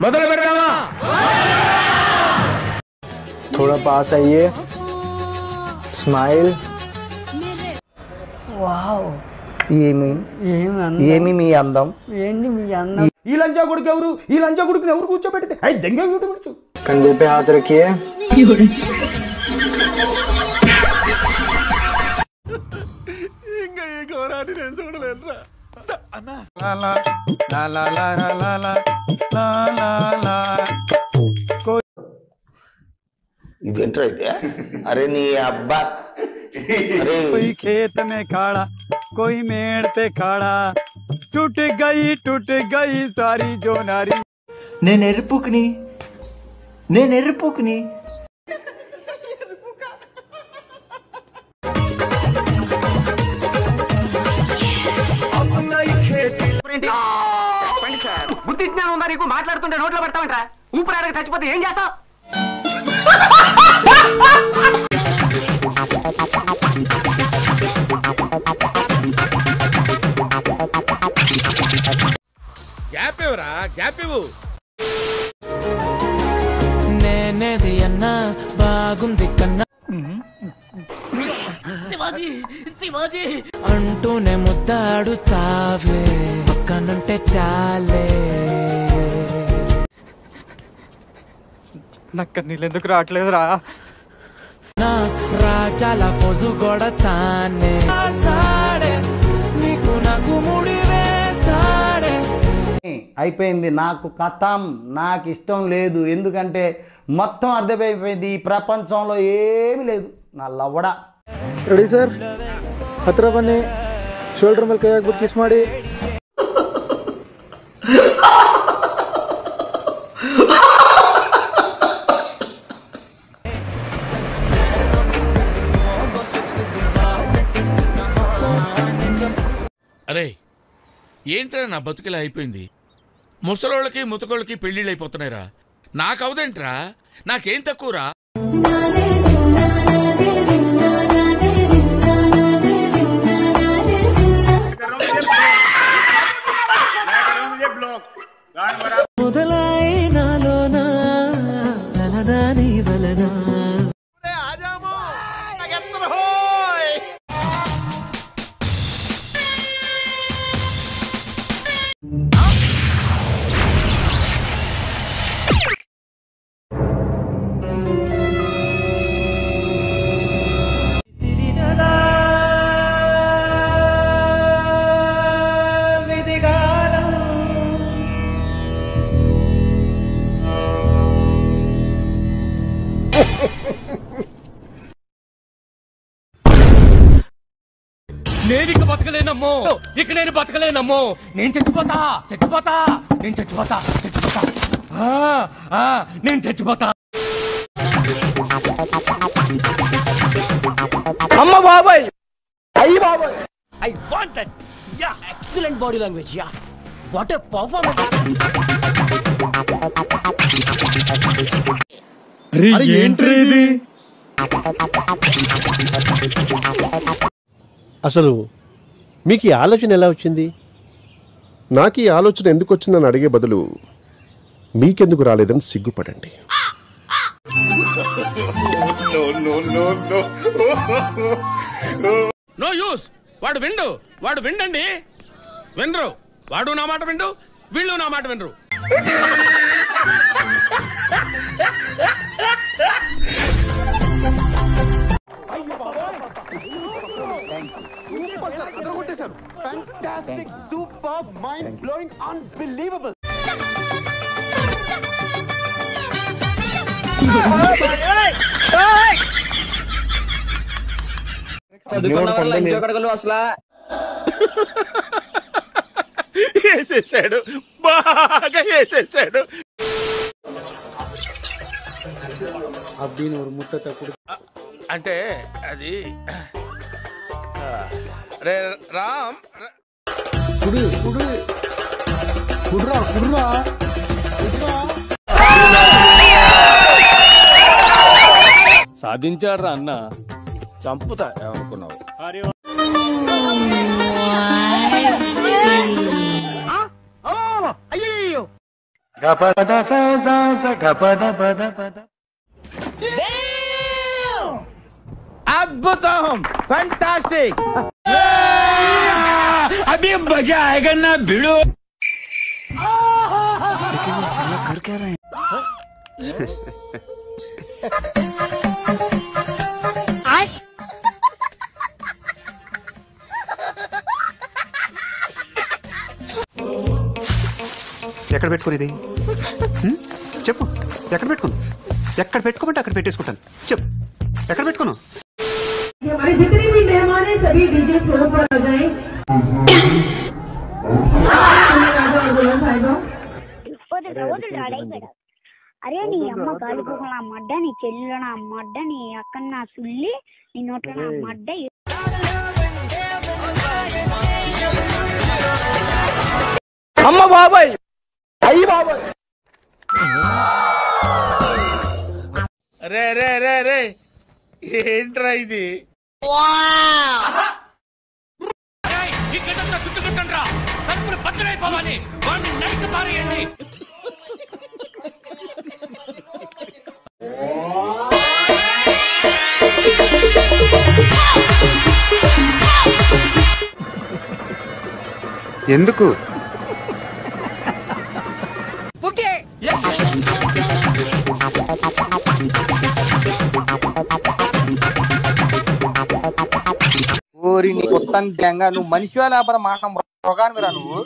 మొదలు పెడదామా? थोड़ा पास आइए, स्माइल। వావ్ ఏమి మీ అందం? ఏంటి మీ అందం? ఈ లంచా కొడుకు ఎవరు? ఈ లంచా కొడుకుని ఎవరు కూర్చోబెడితే అయి దెంగ కూర్చో. कंधे पे हाथ रखिए। ఇంకా ఈ ఘోరాన్ని నేను చూడలేనురా అన్నా. इधर अरे नी अब्बा अरे कोई खेत में खाड़ा कोई मेड़ पे खाड़ा टूट गई सारी जो नारी నేను ఎరుపుకుని బుద్ధి జ్ఞానం ఉందా నీకు? మాట్లాడుతుంటే నోట్లో పెడతామంటా? ఊపిరాడక చచ్చిపోతే ఏం చేస్తావు? గ్యాప్ ఇవ్వరా, గ్యాప్ ఇవ్వు. నేనేది అన్నా బాగుంది కన్నా అంటూనే ముద్దాడుతావే పక్కనుంటే చాలే. నాకు నీళ్ళు ఎందుకు రావట్లేదురా? నా రాజాల ఫోజు కొడతానే సాడే నీకు నాకు ముడి వేసాడే. అయిపోయింది, నాకు కథం, నాకు ఇష్టం లేదు. ఎందుకంటే మొత్తం అర్థమైపోయింది, ఈ ప్రపంచంలో ఏమీ లేదు. నా లవడ రెడీ ಸರ್, ಹತ್ರ ಬನ್ನಿ, ಶೋಲ್ಡರ್ ಮೇಲೆ ಕೈ ಹಾಕ್ಬಿಟ್ಟು ಕಿಸ್ ಮಾಡಿ. అరే ఏంట్రా నా బతుకులా అయిపోయింది? ముసలోళ్ళకి ముతకోళ్ళకి పెళ్లిళ్ళు అయిపోతున్నాయిరా. నాకవదేంట్రా? నాకేం తక్కువరా? నేను ఇక బతకలేనమ్మో, ఇక నేను బతకలేనమ్మో. నేను చచ్చిపోతా నేను చచ్చిపోతా నేను చచ్చిపోతా. అమ్మ బాబాయ్, అయ్యి బాబాయ్, I want that. Yeah, excellent body language. Yeah, what a performance. Entry ఇది? అసలు మీకు ఈ ఆలోచన ఎలా వచ్చింది? నాకు ఈ ఆలోచన ఎందుకు వచ్చిందని అడిగే బదులు మీకెందుకు రాలేదని సిగ్గుపడండి. No use. వాడు విండండి, వినరు. వాడు నా మాట విండు, వీళ్ళు నా మాట వినరు. Fantastic, superb, mind-blowing, unbelievable. వేసేసాడు, బాగా వేసేసాడు. அப்படின்னு ஒரு முத்தத்தை கொடு. అంటే అది రే రామ్, குடு குடு குடுறா குடுறா. సాధించాడ్రా అన్న. చంపుతా ఏమనుకున్నావు? అయ్యో అద్భుతం, ఫ్యాంటాస్టిక్. అభి మజా ఆయేగా నా భిడో. ఎక్కడ పెట్టుకునేది చెప్పు, ఎక్కడ పెట్టుకున్నావు? ఎక్కడ పెట్టుకోమంటే అక్కడ పెట్టేసుకుంటాను. చెప్పు, ఎక్కడ పెట్టుకున్నావు? जितने भी मेहमान है सभी डीजे फ्लोर पर आ जाएं। అరే నీ అమ్మ కాలిపోక నా మడ్డ, నీ చెల్లిలో నా మడ్డ, నీ అక్క నా సుల్లి, నీ నోట్లో నా మడ్డ. అమ్మ బాబాయ్, అయ్యి బాబాయ్. రే రే రే రే ఏంట్రా ఇది? చుట్టుకుంటుండ్రా, తలుపులు బద్దలైపోవాలి, వాడిని నరికి పారేయండి. ఎందుకు? ఓరి నీ కొత్త గ్యాంగా, నువ్వు మనిషివా లేకపోతే మాట మృగానివిరా నువ్వు?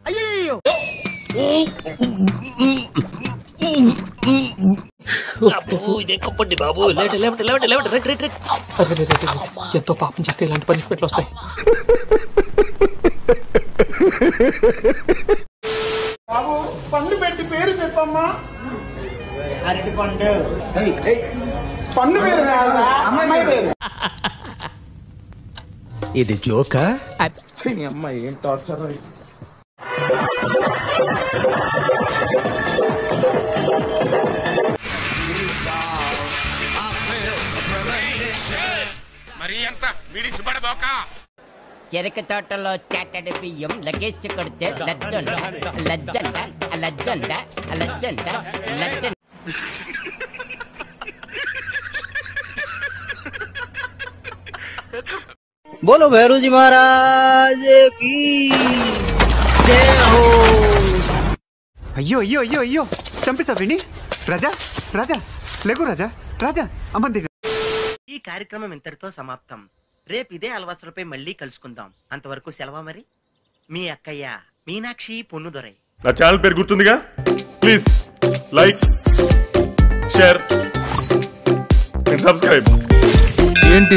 అయ్యో ఎంతో పాపం చేస్తే ఇలాంటి పనిష్మెంట్లు వస్తాయి. బాబు, పండు పెట్టి పేరు చెప్పమ్మా. అరటి పండు. పండు పేరు కాదా, అమ్మాయి పేరు. ఇది జోకా? అమ్మాయి ఏం టార్చర్. మరి ఎంత విడిసి పడబోక. చెరుకు తోటలో చాటడి బియ్యం లగేజ్ కొడితే లజ్జంట లజ్జంట లజ్జంట లజ్జంట లజ్జంట. बोलो भैरू जी महाराज की जय हो. అయ్యో అయ్యో అయ్యో అయ్యో, చంపేశావు విని. రాజా రాజా లేకు, రాజా రాజా అమ్మని దగ్గర. ఈ కార్యక్రమం ఇంతటితో సమాప్తం. రేపు ఇదే అలవాసులపై మళ్ళీ కలుసుకుందాం. అంతవరకు సెలవా మరి. మీ అక్కయ్య మీనాక్షి పొన్నుదొరై. నా ఛానల్ పేరు గుర్తుందిగా? Please like, share and subscribe. ఏంటి